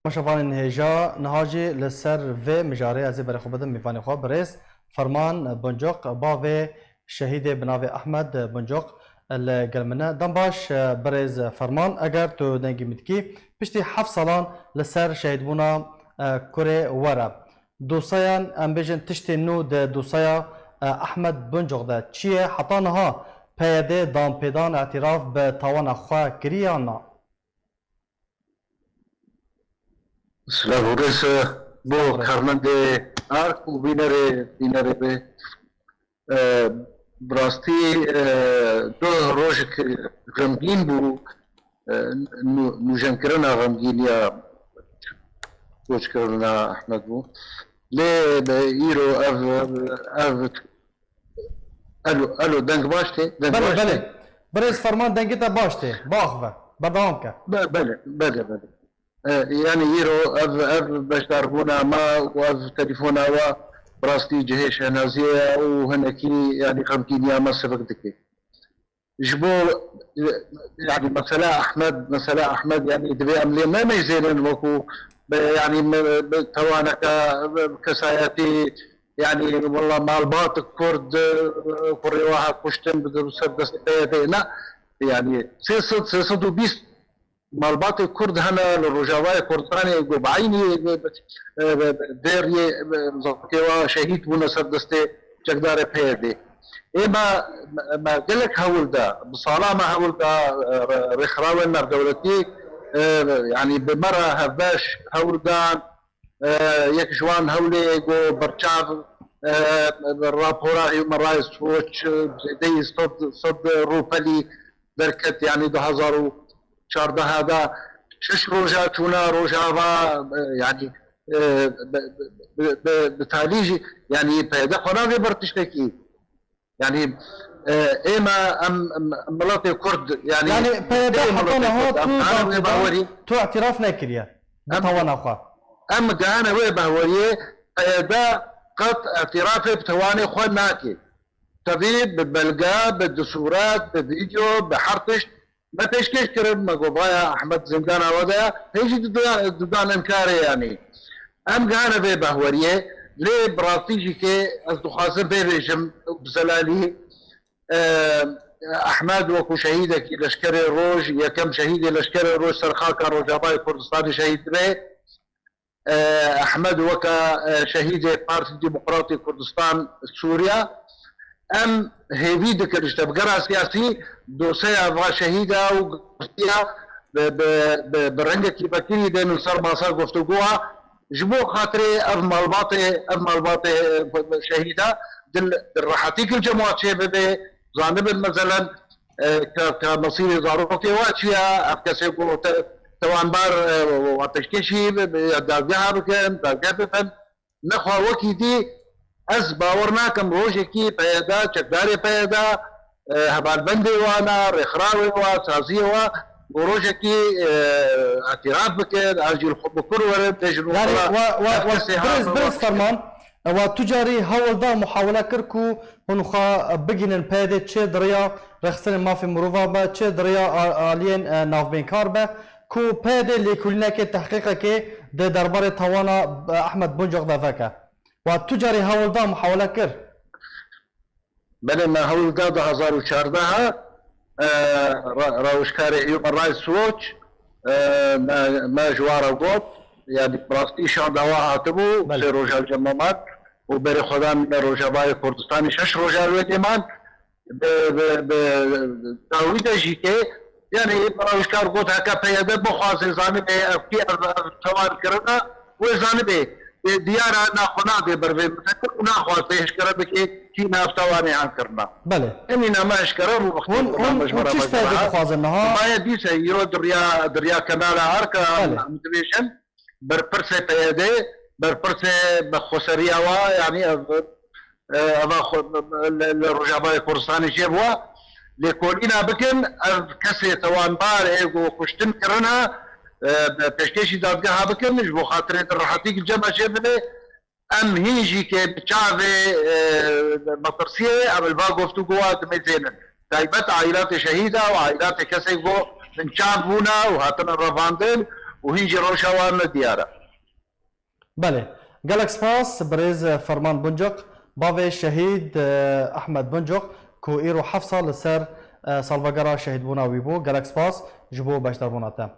مشافان هجا نهاجي لسر في مجاري ازي بري خوبدم ميفاني خو بريس فرمان بنجوق باوي شهيد بناوي احمد بنجوق القلمنا دنباش بريز فرمان اگر تو دنگي متكي بشتي حف صالان لسر شهيد بونا كوري ورا دوسايان امبيجن تشتي نو دوسايا احمد بنجوق ده چيه حطانها پیاده دام پیدان اعتراف به تاوان خواه کریانا Slavores bu karnande ark u binare be brasti do rojek gamgin bu nu jamkirana gamgin ya kochkarna Ahmed bu le iro av alo dank başte بله بريز فرمان دنگتا باشته باخوه بدام که بله يعني يرو اف باش تعرفونا ما واف تليفونا و براستي جهيش نازيه وهنكي يعني خمكين يا ما سبقتك جبو يعني مثلا احمد يعني دبي املي ما يزين وكو يعني توانا كساياتي يعني والله مال باطك كرد كوري واحد كشتن بدرس لا يعني سيصد وبيست مالبات كرد هنا للرجاوي كردستاني بعيني ديري زكوا شهيد بونا سردستي جقدار بيدي إما ما قلك هولدا بصالة ما هولدا رخراوي النار دولتي يعني بمرة هباش هولدان يكشوان هولي جو برشاف الرابورا هيومن رايتس ووتش دي صد روبالي بركت يعني 2014 هذا شش روجا تونا روجا يعني بتاليجي يعني بيدا قناه برتشتكي يعني اما ملاطي كرد يعني بيدا حطونا هو تو اعتراف نكريا بتوانا خوا ام دانا وي بهوريه بيدا قط اعتراف بتواني خو ناكي تبيب بالبلقاء بالدسورات بفيديو بحرطش ما تشكيش كرم ما قبايا احمد زندان ودا هيجي ددان انكاري يعني ام قانا بي بهوريه ليه براتيجي كي اصدو خاصم بي ريجم بزلالي احمد وكو شهيدك لشكري روج يا كم شهيدي لشكري روج سرخاكا روجاباي كردستاني شهيد بي احمد وكا شهيدي بارتي ديمقراطي كردستان سوريا ام هيفيد كرشت بقرا سياسي دوسيا افغا شهيده وقفتيها برنجة بكيري دين الصر باصا قفتوها جبو خاطري اف مالباطي شهيده دل راحتيك الجماعات شبه جانب مثلا كمصير ضرورتي واشياء افكاسيكو توان بار وتشكيشي داغها بكم داغها نخوا وكيدي از باور ناکم روزی کی پیدا چکداری پیدا هبال بندی وانا رخراوی وا سازی وا روزی کی اعتراف بکر ارجو بکر ورد تجربه يعني برز فرمان وتجاري هول دا محاولة كركو هنخا بجنن بيدي تشي دريا رخصن ما في مروفا با تشي دريا آلين ناف بين كاربا كو بيدي اللي كلنا كي تحقيقا كي دي دربار توانا احمد بنجوق دافاكا وتجاري هول دا محاولة كر بل ما هول دا 2014 راوشكاري هيومن رايتس ووتش ما جوارا قوت يعني براستي شان دواها تبو سي روجا جمامات وبري خدان روجا باي كردستاني شش روجا الويتمان بتاويدا جيكي يعني راوشكار قوت هكا بياده بخاصي زانبه افكي توان كرنا وزانبه ديارة ناخونا دي بربي متكر وناخوة تيشكرا بكي كي نافتواني عن كرنا بله اننا ما اشكرا هون كيش تايدي بخوازنها ما يديسا يرو دريا كمالا عركا مدبيشن برپرسه بيدي برپرسه بخسرية وا يعني الرجاباء كردستاني جيبوا لكولينا بكن كسي توان بار ايقو كشتن كرنا تشكيشي دادگاه بكن بو خاطر الراحتيك الجمع شبه ام هيجي كي بتشافي مطرسيه ام الباقو فتو قوات ميزينا تايبت عائلات شهيده وعائلات كسيقو من شافونا وهاتنا الرفاندين وهنجي روشاوان ديارة. بله گلک سپاس برز فرمان بنجق باوی شهید احمد بنجق کو ایرو 7 سال سر سالوگرا شهید بونا وی بو گلک سپاس جبو بشتر بوناته